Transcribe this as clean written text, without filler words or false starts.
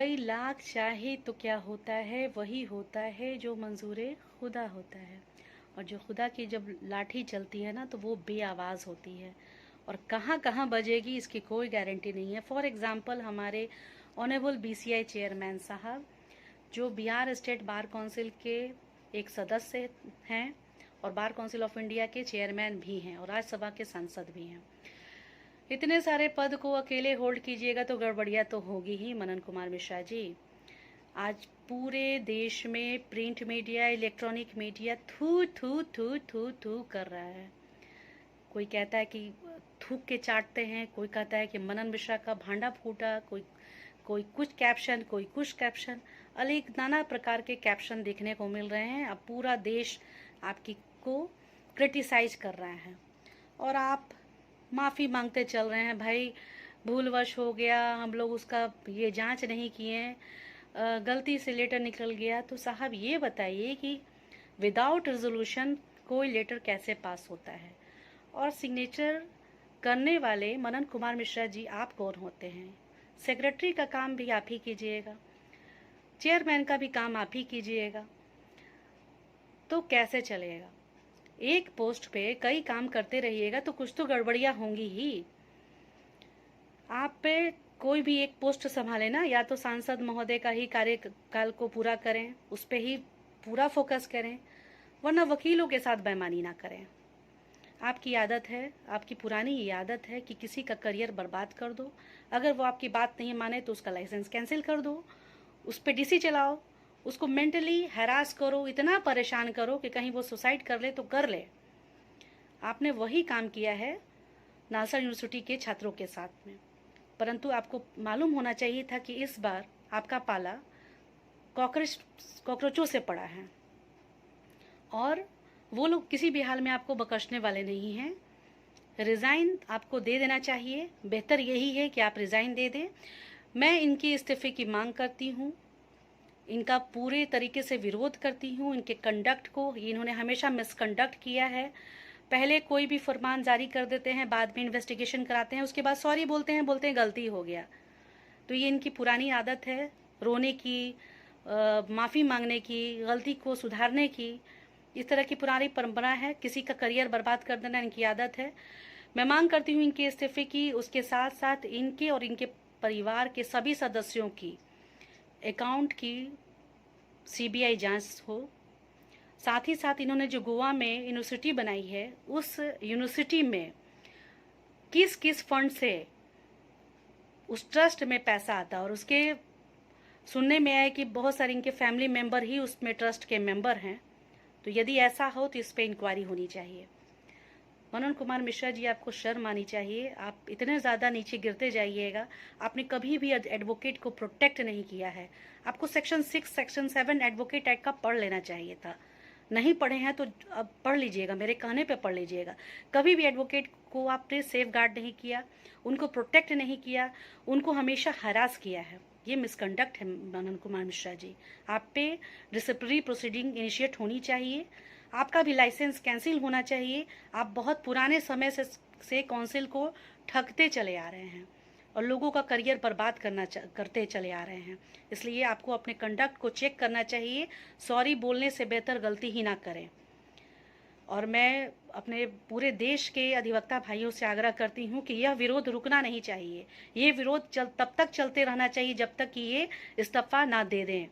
कई लाख चाहे तो क्या होता है, वही होता है जो मंजूरे खुदा होता है। और जो खुदा की जब लाठी चलती है ना तो वो बेआवाज़ होती है, और कहाँ कहाँ बजेगी इसकी कोई गारंटी नहीं है। फॉर एग्जांपल हमारे ऑनरेबल बीसीआई चेयरमैन साहब, जो बिहार स्टेट बार काउंसिल के एक सदस्य हैं और बार काउंसिल ऑफ इंडिया के चेयरमैन भी हैं और राज्यसभा के सांसद भी हैं। इतने सारे पद को अकेले होल्ड कीजिएगा तो गड़बड़िया तो होगी ही मनन कुमार मिश्रा जी। आज पूरे देश में प्रिंट मीडिया, इलेक्ट्रॉनिक मीडिया थू थू थू थू थू कर रहा है। कोई कहता है कि थूक के चाटते हैं, कोई कहता है कि मनन मिश्रा का भांडा फूटा, कोई कोई कुछ कैप्शन, कोई कुछ कैप्शन, अनेक नाना प्रकार के कैप्शन देखने को मिल रहे हैं। अब पूरा देश आपकी को क्रिटिसाइज कर रहा है और आप माफ़ी मांगते चल रहे हैं। भाई भूलवश हो गया, हम लोग उसका ये जांच नहीं किए हैं, गलती से लेटर निकल गया। तो साहब ये बताइए कि विदाउट रेजोल्यूशन कोई लेटर कैसे पास होता है? और सिग्नेचर करने वाले मनन कुमार मिश्रा जी आप कौन होते हैं? सेक्रेटरी का काम भी आप ही कीजिएगा, चेयरमैन का भी काम आप ही कीजिएगा, तो कैसे चलेगा? एक पोस्ट पे कई काम करते रहिएगा तो कुछ तो गड़बड़ियां होंगी ही। आप पे कोई भी एक पोस्ट संभाले ना, या तो सांसद महोदय का ही कार्यकाल को पूरा करें, उस पे ही पूरा फोकस करें, वरना वकीलों के साथ बेईमानी ना करें। आपकी आदत है, आपकी पुरानी ये आदत है कि किसी का करियर बर्बाद कर दो, अगर वो आपकी बात नहीं माने तो उसका लाइसेंस कैंसिल कर दो, उस पर डीसी चलाओ, उसको मेंटली हैरास करो, इतना परेशान करो कि कहीं वो सुसाइड कर ले तो कर ले। आपने वही काम किया है नालसा यूनिवर्सिटी के छात्रों के साथ में, परंतु आपको मालूम होना चाहिए था कि इस बार आपका पाला कॉकरोचों से पड़ा है और वो लोग किसी भी हाल में आपको बख्शने वाले नहीं हैं। रिज़ाइन आपको दे देना चाहिए, बेहतर यही है कि आप रिज़ाइन दे दें। मैं इनके इस्तीफे की मांग करती हूँ, इनका पूरे तरीके से विरोध करती हूँ, इनके कंडक्ट को। इन्होंने हमेशा मिसकंडक्ट किया है। पहले कोई भी फरमान जारी कर देते हैं, बाद में इन्वेस्टिगेशन कराते हैं, उसके बाद सॉरी बोलते हैं गलती हो गया। तो ये इनकी पुरानी आदत है, रोने की, माफ़ी मांगने की, गलती को सुधारने की। इस तरह की पुरानी परंपरा है, किसी का करियर बर्बाद कर देना इनकी आदत है। मैं मांग करती हूँ इनके इस्तीफे की, उसके साथ साथ इनके और इनके परिवार के सभी सदस्यों की अकाउंट की सीबीआई जांच हो। साथ ही साथ इन्होंने जो गोवा में यूनिवर्सिटी बनाई है, उस यूनिवर्सिटी में किस किस फंड से उस ट्रस्ट में पैसा आता है, और उसके सुनने में आया कि बहुत सारे इनके फैमिली मेंबर ही उसमें ट्रस्ट के मेंबर हैं। तो यदि ऐसा हो तो इस पर इंक्वायरी होनी चाहिए। मनन कुमार मिश्रा जी, आपको शर्म आनी चाहिए। आप इतने ज़्यादा नीचे गिरते जाइएगा। आपने कभी भी एडवोकेट को प्रोटेक्ट नहीं किया है। आपको सेक्शन 6, सेक्शन 7 एडवोकेट एक्ट का पढ़ लेना चाहिए था। नहीं पढ़े हैं तो अब पढ़ लीजिएगा, मेरे कहने पे पढ़ लीजिएगा। कभी भी एडवोकेट को आपने सेफ गार्ड नहीं किया, उनको प्रोटेक्ट नहीं किया, उनको हमेशा हरास किया है। ये मिसकंडक्ट है मनन कुमार मिश्रा जी। आप पे डिसिप्लिनरी प्रोसीडिंग इनिशिएट होनी चाहिए, आपका भी लाइसेंस कैंसिल होना चाहिए। आप बहुत पुराने समय से काउंसिल को ठगते चले आ रहे हैं और लोगों का करियर बर्बाद करते चले आ रहे हैं। इसलिए आपको अपने कंडक्ट को चेक करना चाहिए। सॉरी बोलने से बेहतर गलती ही ना करें। और मैं अपने पूरे देश के अधिवक्ता भाइयों से आग्रह करती हूँ कि यह विरोध रुकना नहीं चाहिए। ये विरोध तब तक चलते रहना चाहिए जब तक कि ये इस्तीफा ना दे दें।